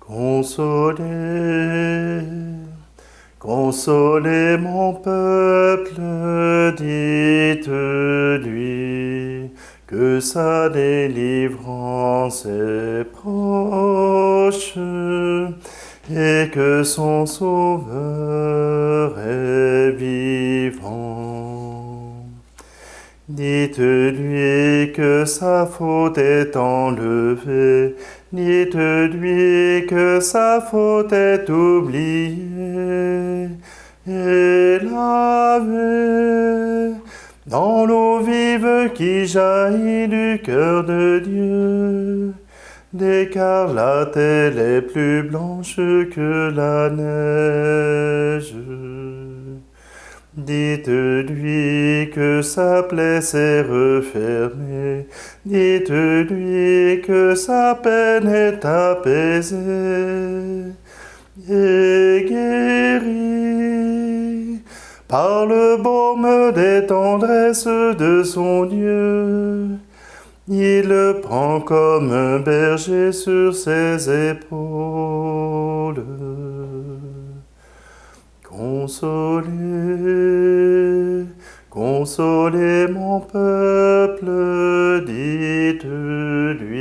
Consolez, consolez mon peuple, dites-lui que sa délivrance est proche et que son Sauveur est vivant. Dites-lui que sa faute est enlevée, dites-lui que sa faute est oubliée et lavée dans l'eau vive qui jaillit du cœur de Dieu. D'écarlate, elle est plus blanche que la neige. Dites-lui que sa plaie s'est refermée, dites-lui que sa peine est apaisée et guérie par le baume des tendresses de son Dieu. Il le prend comme un berger sur ses épaules. Consolez, consolez mon peuple, dites-lui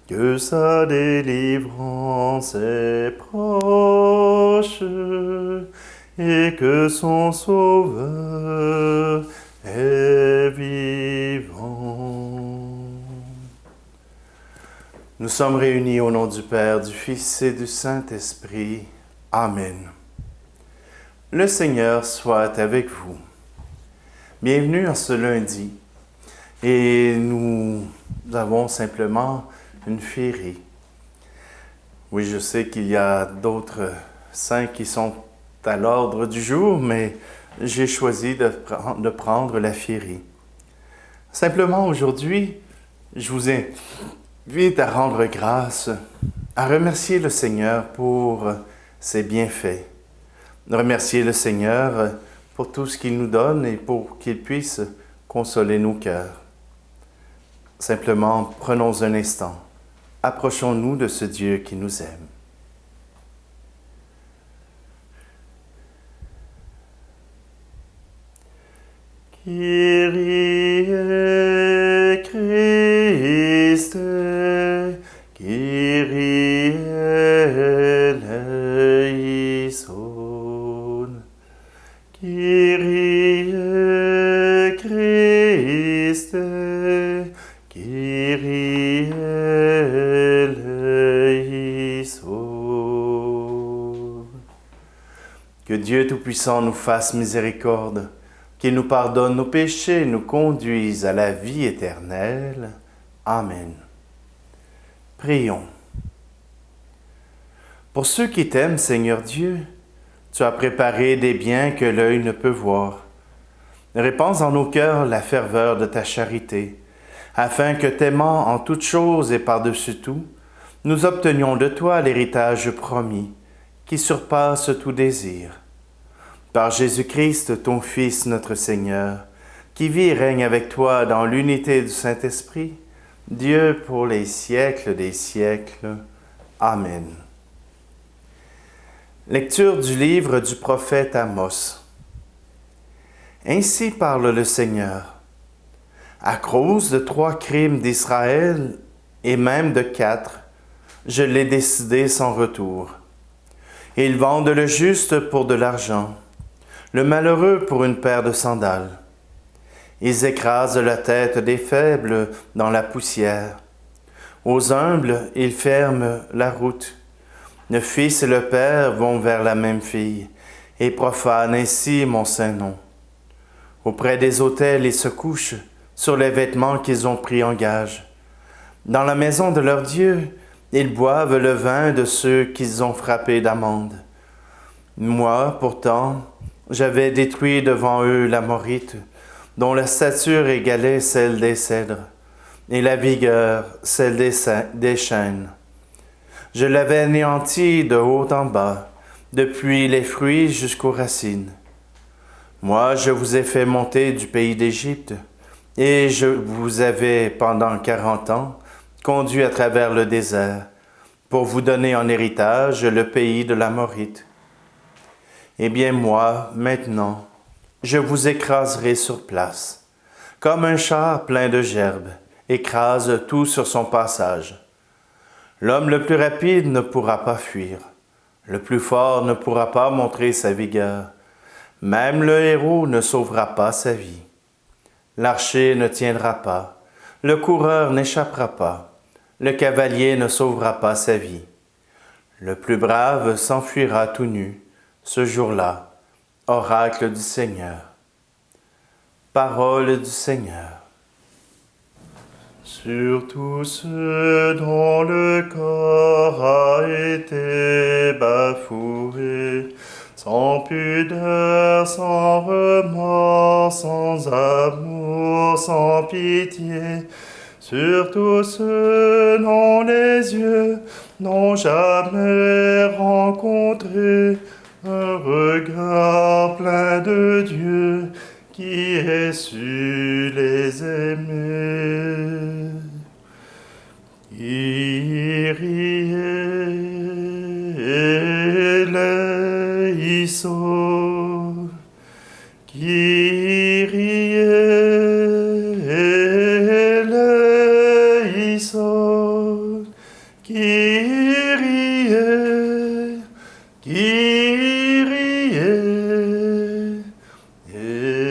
que sa délivrance est proche et que son Sauveur est vivant. Nous sommes réunis au nom du Père, du Fils et du Saint-Esprit. Amen. Le Seigneur soit avec vous. Bienvenue en ce lundi. Et nous avons simplement une féerie. Oui, je sais qu'il y a d'autres saints qui sont à l'ordre du jour, mais j'ai choisi de prendre la féerie. Simplement aujourd'hui, je vous invite à rendre grâce, à remercier le Seigneur pour ses bienfaits. Remercier le Seigneur pour tout ce qu'il nous donne et pour qu'il puisse consoler nos cœurs. Simplement, prenons un instant. Approchons-nous de ce Dieu qui nous aime. Kyrie Christe, Kyrie eleison, Kyrie Christe, Kyrie eleison. Que Dieu Tout-Puissant nous fasse miséricorde, qu'il nous pardonne nos péchés et nous conduise à la vie éternelle. Amen. Prions. Pour ceux qui t'aiment, Seigneur Dieu, tu as préparé des biens que l'œil ne peut voir. Répands en nos cœurs la ferveur de ta charité, afin que t'aimant en toutes choses et par-dessus tout, nous obtenions de toi l'héritage promis, qui surpasse tout désir. Par Jésus-Christ, ton Fils, notre Seigneur, qui vit et règne avec toi dans l'unité du Saint-Esprit, Dieu pour les siècles des siècles. Amen. Lecture du livre du prophète Amos. Ainsi parle le Seigneur. À cause de 3 crimes d'Israël, et même de 4, je l'ai décidé sans retour. Ils vendent le juste pour de l'argent, le malheureux pour une paire de sandales. Ils écrasent la tête des faibles dans la poussière. Aux humbles, ils ferment la route. Le fils et le père vont vers la même fille, et profanent ainsi mon saint nom. Auprès des autels, ils se couchent sur les vêtements qu'ils ont pris en gage. Dans la maison de leur Dieu, ils boivent le vin de ceux qu'ils ont frappés d'amende. Moi, pourtant, j'avais détruit devant eux l'Amorite, dont la stature égalait celle des cèdres, et la vigueur celle des chênes. Je l'avais anéanti de haut en bas, depuis les fruits jusqu'aux racines. Moi, je vous ai fait monter du pays d'Égypte, et je vous avais, pendant 40 ans, conduit à travers le désert, pour vous donner en héritage le pays de l'Amorite. Eh bien moi, maintenant, je vous écraserai sur place, comme un char plein de gerbes écrase tout sur son passage. L'homme le plus rapide ne pourra pas fuir, le plus fort ne pourra pas montrer sa vigueur, même le héros ne sauvera pas sa vie. L'archer ne tiendra pas, le coureur n'échappera pas, le cavalier ne sauvera pas sa vie. Le plus brave s'enfuira tout nu, ce jour-là, oracle du Seigneur. Parole du Seigneur. Sur tous ceux dont le corps a été bafoué, sans pudeur, sans remords, sans amour, sans pitié, sur tous ceux dont les yeux n'ont jamais rencontré un regard plein de Dieu qui ait su les aimer. Kyrie eleison, Kyrie eleison, Kyrie, Kyrie eleison.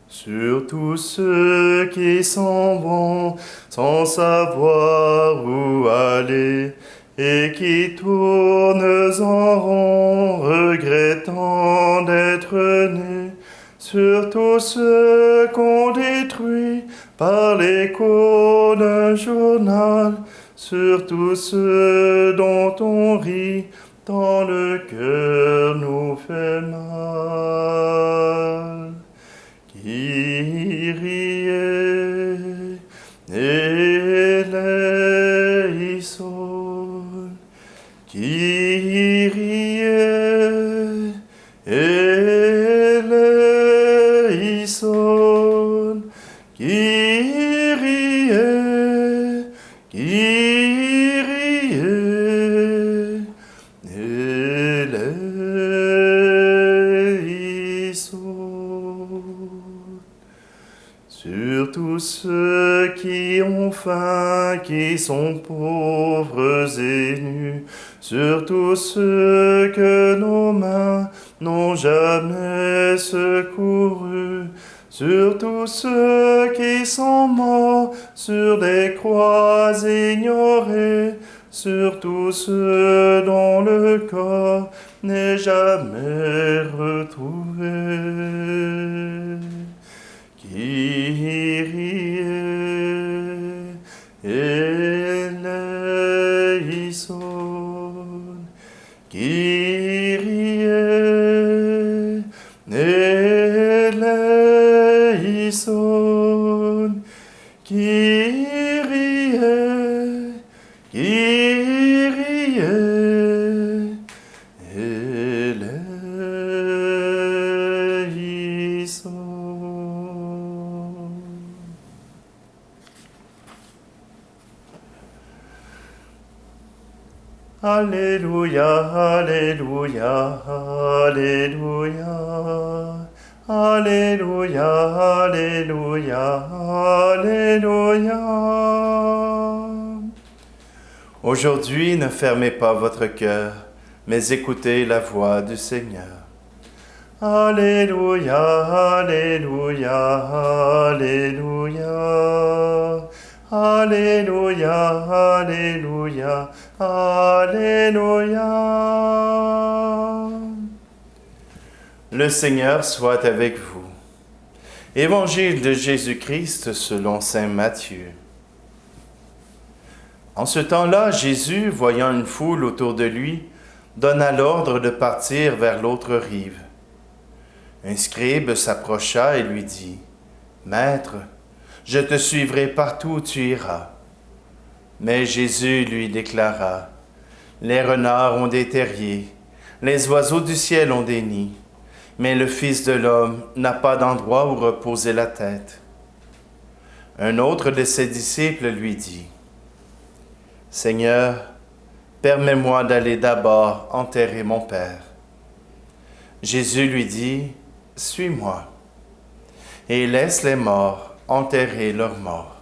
Sur tous ceux qui s'en vont sans savoir où aller et qui tournent en rond regrettant d'être nés, sur tous ceux qu'on détruit par l'écho d'un journal, sur tous ceux dont on rit tant le cœur nous fait mal. Kyrie eleison, Kyrie eleison, Kyrie, Kyrie eleison. Sur tous ceux qui ont faim, qui sont pauvres et nus, sur tous ceux que nos mains n'ont jamais secourus, sur tous ceux qui sont morts sur des croix ignorées, sur tous ceux dont le corps n'est jamais retrouvé. Kyrie eleison, Kyrie eleison, Kyrie, Kyrie eleison. Alléluia, Alléluia, Alléluia, Alléluia, Alléluia, Alléluia. Aujourd'hui, ne fermez pas votre cœur, mais écoutez la voix du Seigneur. Alléluia, Alléluia, Alléluia. Alléluia, Alléluia, Alléluia. Le Seigneur soit avec vous. Évangile de Jésus-Christ selon saint Matthieu. En ce temps-là, Jésus, voyant une foule autour de lui, donna l'ordre de partir vers l'autre rive. Un scribe s'approcha et lui dit, « Maître, je te suivrai partout où tu iras. » Mais Jésus lui déclara, « Les renards ont des terriers, les oiseaux du ciel ont des nids, mais le Fils de l'homme n'a pas d'endroit où reposer la tête. » Un autre de ses disciples lui dit, « Seigneur, permets-moi d'aller d'abord enterrer mon Père. » Jésus lui dit, « Suis-moi, et laisse les morts enterrer leurs morts. »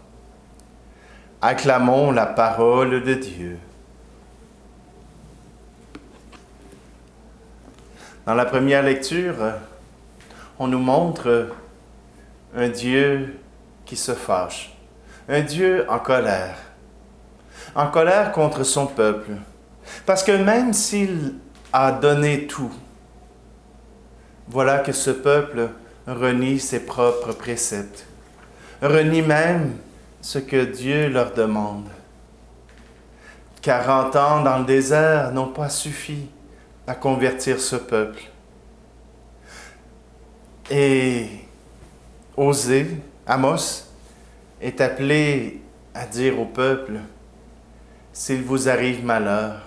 Acclamons la parole de Dieu. Dans la première lecture, on nous montre un Dieu qui se fâche, un Dieu en colère contre son peuple. Parce que même s'il a donné tout, voilà que ce peuple renie ses propres préceptes, renie même ce que Dieu leur demande. 40 ans dans le désert n'ont pas suffi à convertir ce peuple. Et Osée, Amos, est appelé à dire au peuple, « S'il vous arrive malheur,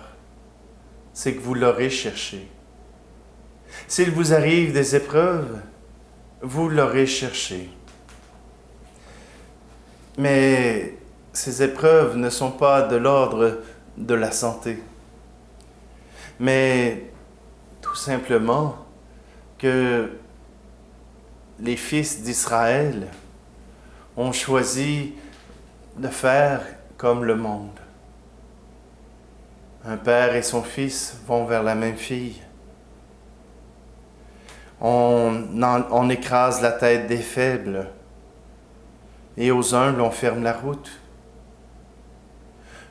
c'est que vous l'aurez cherché. S'il vous arrive des épreuves, vous l'aurez cherché. » Mais ces épreuves ne sont pas de l'ordre de la santé, mais tout simplement que les fils d'Israël ont choisi de faire comme le monde. Un père et son fils vont vers la même fille. On écrase la tête des faibles et aux humbles on ferme la route.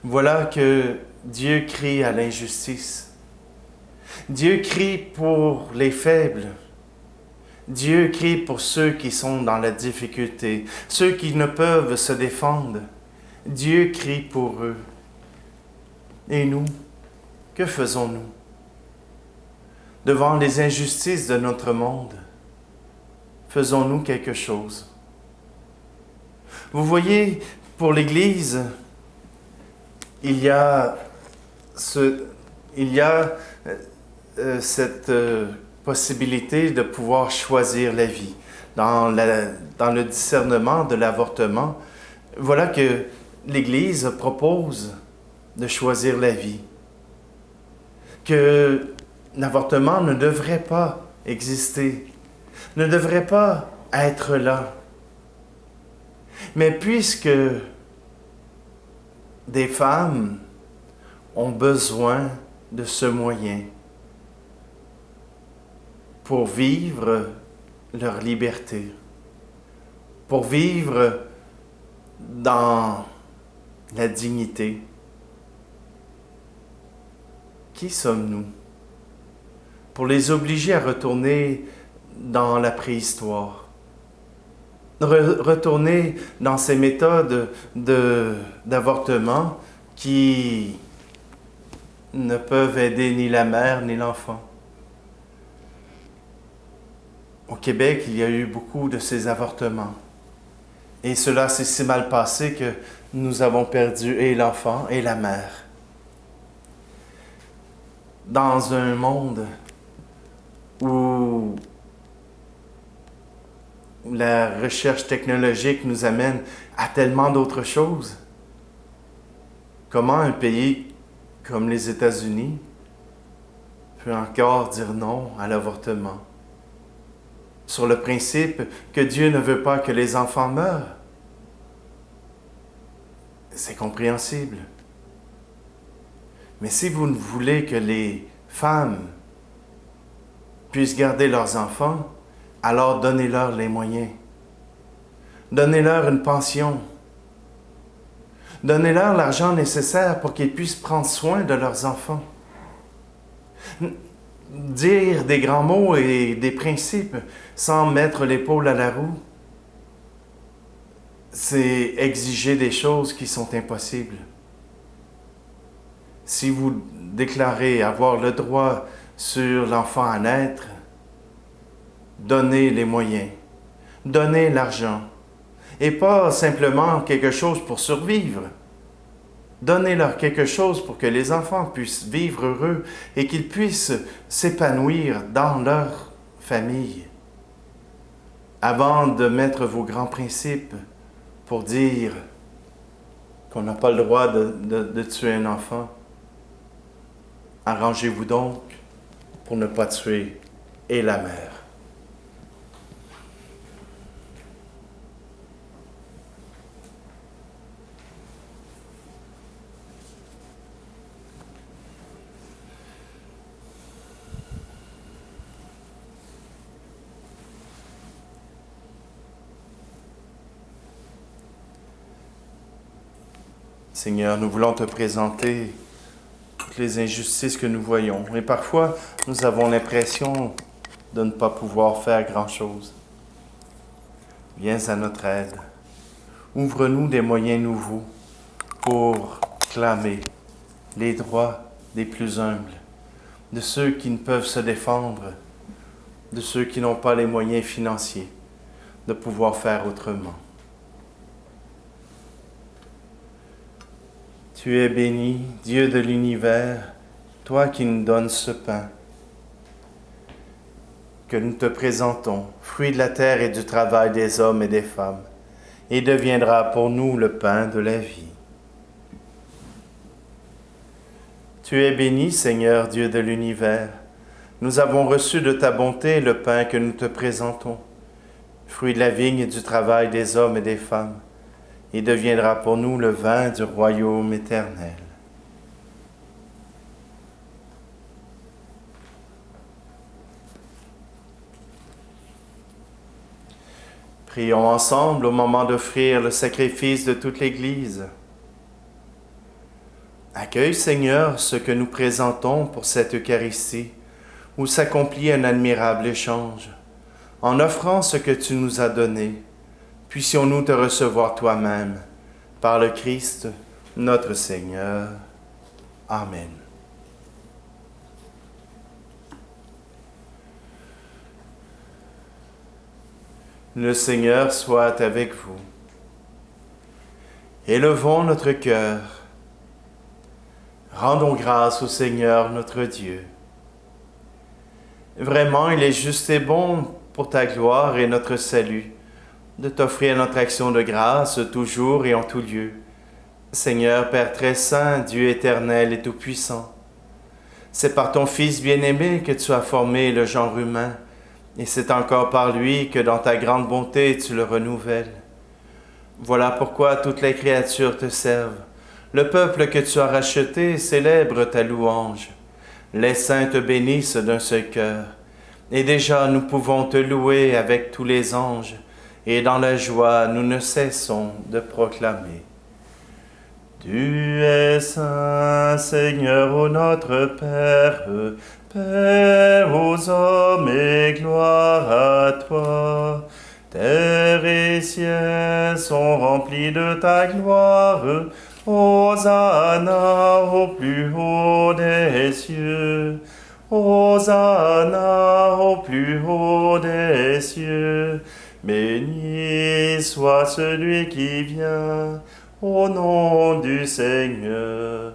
Voilà que Dieu crie à l'injustice. Dieu crie pour les faibles. Dieu crie pour ceux qui sont dans la difficulté, ceux qui ne peuvent se défendre. Dieu crie pour eux. Et nous, que faisons-nous? Devant les injustices de notre monde, faisons-nous quelque chose? Vous voyez, pour l'Église, il y a cette possibilité de pouvoir choisir la vie. Dans le discernement de l'avortement, voilà que l'Église propose de choisir la vie. Que l'avortement ne devrait pas exister, ne devrait pas être là. Mais puisque des femmes ont besoin de ce moyen pour vivre leur liberté, pour vivre dans la dignité, qui sommes-nous pour les obliger à retourner dans la préhistoire, retourner dans ces méthodes d'avortement qui ne peuvent aider ni la mère ni l'enfant? Au Québec, il y a eu beaucoup de ces avortements. Et cela s'est si mal passé que nous avons perdu et l'enfant et la mère. Dans un monde où la recherche technologique nous amène à tellement d'autres choses, comment un pays comme les États-Unis peut encore dire non à l'avortement? Sur le principe que Dieu ne veut pas que les enfants meurent. C'est compréhensible. Mais si vous ne voulez que les femmes puissent garder leurs enfants, alors donnez-leur les moyens. Donnez-leur une pension. Donnez-leur l'argent nécessaire pour qu'ils puissent prendre soin de leurs enfants. Dire des grands mots et des principes sans mettre l'épaule à la roue, c'est exiger des choses qui sont impossibles. Si vous déclarez avoir le droit sur l'enfant à naître, donnez les moyens, donnez l'argent, et pas simplement quelque chose pour survivre. Donnez-leur quelque chose pour que les enfants puissent vivre heureux et qu'ils puissent s'épanouir dans leur famille. Avant de mettre vos grands principes pour dire qu'on n'a pas le droit de tuer un enfant. Arrangez-vous donc pour ne pas tuer et la mère. Seigneur, nous voulons te présenter toutes les injustices que nous voyons. Et parfois, nous avons l'impression de ne pas pouvoir faire grand-chose. Viens à notre aide. Ouvre-nous des moyens nouveaux pour clamer les droits des plus humbles, de ceux qui ne peuvent se défendre, de ceux qui n'ont pas les moyens financiers de pouvoir faire autrement. Tu es béni, Dieu de l'univers, toi qui nous donnes ce pain que nous te présentons, fruit de la terre et du travail des hommes et des femmes, et deviendra pour nous le pain de la vie. Tu es béni, Seigneur, Dieu de l'univers, nous avons reçu de ta bonté le pain que nous te présentons, fruit de la vigne et du travail des hommes et des femmes, et deviendra pour nous le vin du royaume éternel. Prions ensemble au moment d'offrir le sacrifice de toute l'Église. Accueille, Seigneur, ce que nous présentons pour cette Eucharistie, où s'accomplit un admirable échange. En offrant ce que tu nous as donné, puissions-nous te recevoir toi-même, par le Christ, notre Seigneur. Amen. Le Seigneur soit avec vous. Élevons notre cœur. Rendons grâce au Seigneur notre Dieu. Vraiment, il est juste et bon pour ta gloire et notre salut de t'offrir notre action de grâce toujours et en tout lieu. Seigneur, Père très saint, Dieu éternel et tout-puissant, c'est par ton Fils bien-aimé que tu as formé le genre humain, et c'est encore par lui que dans ta grande bonté tu le renouvelles. Voilà pourquoi toutes les créatures te servent. Le peuple que tu as racheté célèbre ta louange. Les saints te bénissent d'un seul cœur, et déjà nous pouvons te louer avec tous les anges, et dans la joie, nous ne cessons de proclamer. Tu es saint, Seigneur, ô notre Père, Père aux hommes et gloire à toi. Terre et ciel sont remplis de ta gloire. Hosanna au plus haut des cieux. Hosanna au plus haut des cieux. Béni soit celui qui vient au nom du Seigneur.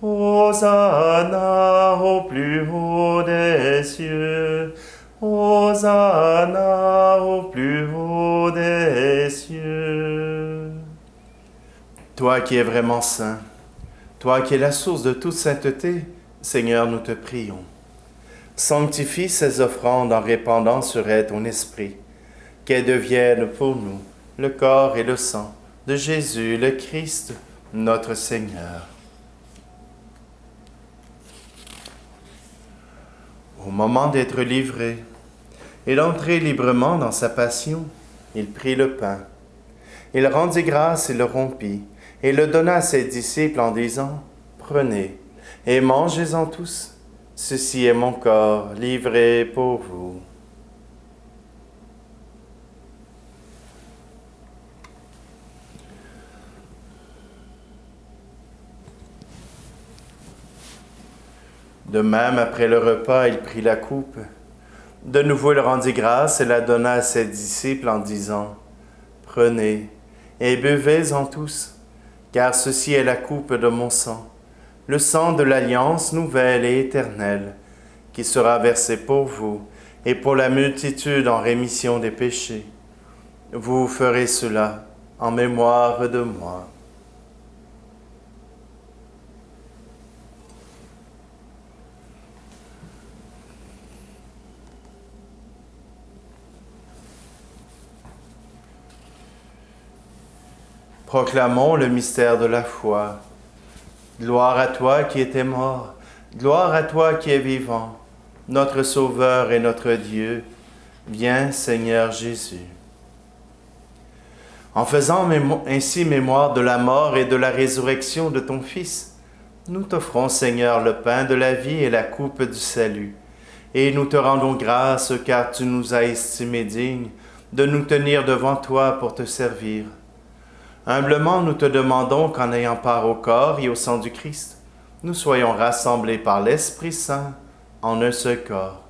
Hosanna au plus haut des cieux. Hosanna au plus haut des cieux. Toi qui es vraiment saint, toi qui es la source de toute sainteté, Seigneur, nous te prions. Sanctifie ces offrandes en répandant sur elles ton esprit, qu'elles deviennent pour nous le corps et le sang de Jésus, le Christ, notre Seigneur. Au moment d'être livré et d'entrer librement dans sa passion, il prit le pain. Il rendit grâce et le rompit, et le donna à ses disciples en disant, « Prenez et mangez-en tous, ceci est mon corps livré pour vous. » De même, après le repas, il prit la coupe. De nouveau, il rendit grâce et la donna à ses disciples en disant, « Prenez et buvez-en tous, car ceci est la coupe de mon sang, le sang de l'alliance nouvelle et éternelle, qui sera versé pour vous et pour la multitude en rémission des péchés. Vous ferez cela en mémoire de moi. Proclamons le mystère de la foi. Gloire à toi qui étais mort, gloire à toi qui es vivant, notre Sauveur et notre Dieu. Viens, Seigneur Jésus. En faisant ainsi mémoire de la mort et de la résurrection de ton Fils, nous t'offrons, Seigneur, le pain de la vie et la coupe du salut. Et nous te rendons grâce car tu nous as estimés dignes de nous tenir devant toi pour te servir. Humblement, nous te demandons qu'en ayant part au corps et au sang du Christ, nous soyons rassemblés par l'Esprit Saint en un seul corps.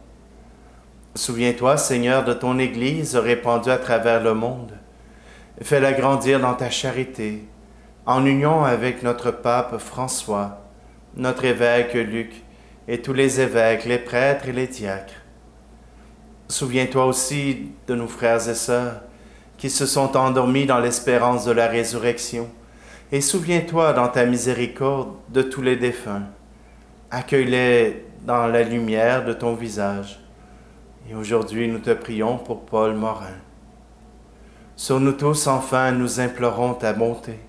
Souviens-toi, Seigneur, de ton Église répandue à travers le monde. Fais-la grandir dans ta charité, en union avec notre pape François, notre évêque Luc et tous les évêques, les prêtres et les diacres. Souviens-toi aussi de nos frères et sœurs qui se sont endormis dans l'espérance de la résurrection, et souviens-toi dans ta miséricorde de tous les défunts. Accueille-les dans la lumière de ton visage. Et aujourd'hui, nous te prions pour Paul Morin. Sur nous tous, enfin, nous implorons ta bonté.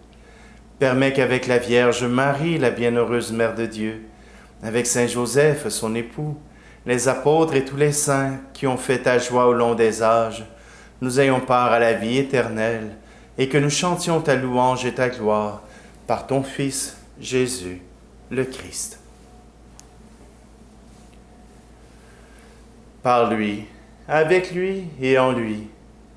Permets qu'avec la Vierge Marie, la bienheureuse Mère de Dieu, avec Saint Joseph, son époux, les apôtres et tous les saints qui ont fait ta joie au long des âges, nous ayons part à la vie éternelle et que nous chantions ta louange et ta gloire par ton Fils, Jésus, le Christ. Par lui, avec lui et en lui,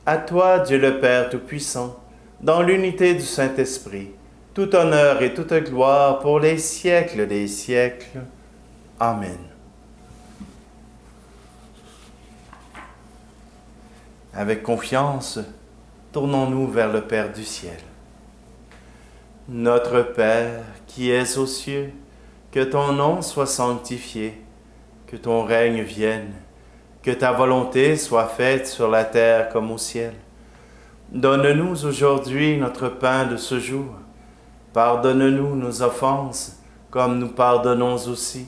à toi, Dieu le Père Tout-Puissant, dans l'unité du Saint-Esprit, tout honneur et toute gloire pour les siècles des siècles. Amen. Avec confiance, tournons-nous vers le Père du ciel. Notre Père, qui es aux cieux, que ton nom soit sanctifié, que ton règne vienne, que ta volonté soit faite sur la terre comme au ciel. Donne-nous aujourd'hui notre pain de ce jour. Pardonne-nous nos offenses, comme nous pardonnons aussi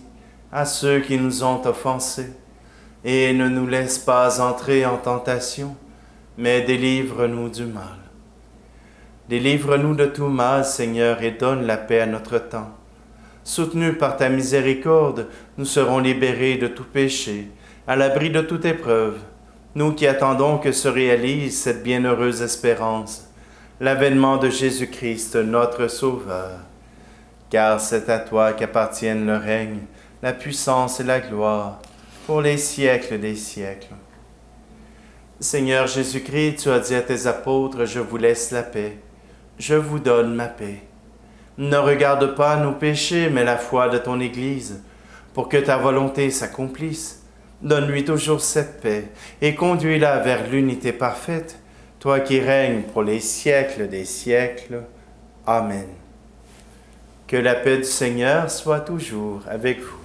à ceux qui nous ont offensés. Et ne nous laisse pas entrer en tentation, mais délivre-nous du mal. Délivre-nous de tout mal, Seigneur, et donne la paix à notre temps. Soutenus par ta miséricorde, nous serons libérés de tout péché, à l'abri de toute épreuve, nous qui attendons que se réalise cette bienheureuse espérance, l'avènement de Jésus-Christ, notre Sauveur. Car c'est à toi qu'appartiennent le règne, la puissance et la gloire, pour les siècles des siècles. Seigneur Jésus-Christ, tu as dit à tes apôtres, je vous laisse la paix, je vous donne ma paix. Ne regarde pas nos péchés, mais la foi de ton Église, pour que ta volonté s'accomplisse. Donne-lui toujours cette paix, et conduis-la vers l'unité parfaite, toi qui règnes pour les siècles des siècles. Amen. Que la paix du Seigneur soit toujours avec vous.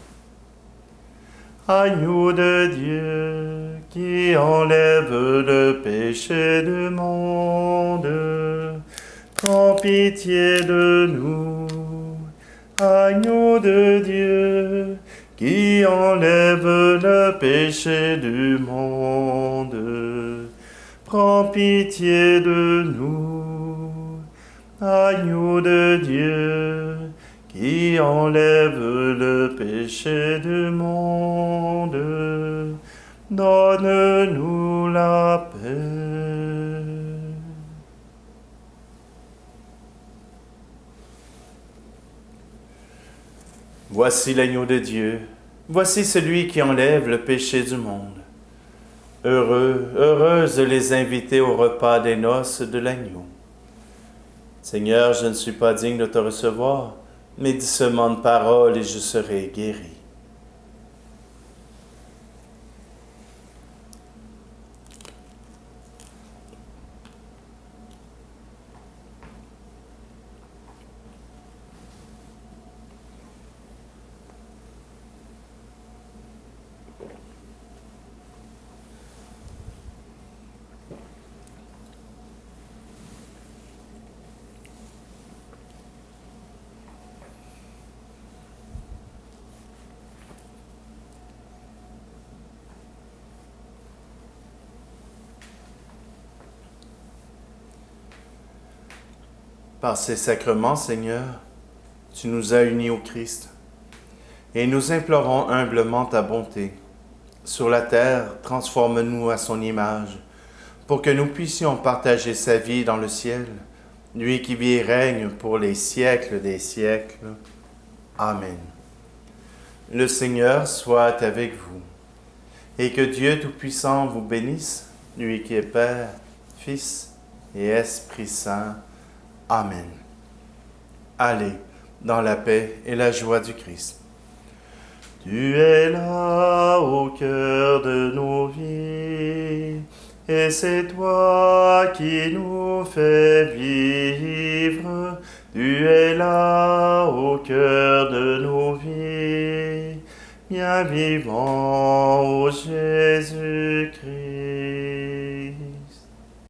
Agneau de Dieu, qui enlève le péché du monde, prends pitié de nous. Agneau de Dieu, qui enlève le péché du monde, prends pitié de nous. Agneau de Dieu, qui enlève le péché du monde, donne-nous la paix. Voici l'agneau de Dieu, voici celui qui enlève le péché du monde. Heureux, heureuses les invités au repas des noces de l'agneau. Seigneur, je ne suis pas digne de te recevoir, mais dis seulement une parole et je serai guéri. Par ces sacrements, Seigneur, tu nous as unis au Christ, et nous implorons humblement ta bonté. Sur la terre, transforme-nous à son image, pour que nous puissions partager sa vie dans le ciel, lui qui vit et règne pour les siècles des siècles. Amen. Le Seigneur soit avec vous, et que Dieu Tout-Puissant vous bénisse, lui qui est Père, Fils et Esprit Saint. Amen. Allez dans la paix et la joie du Christ. Tu es là au cœur de nos vies, et c'est toi qui nous fais vivre. Tu es là au cœur de nos vies, bien vivant, ô Jésus-Christ.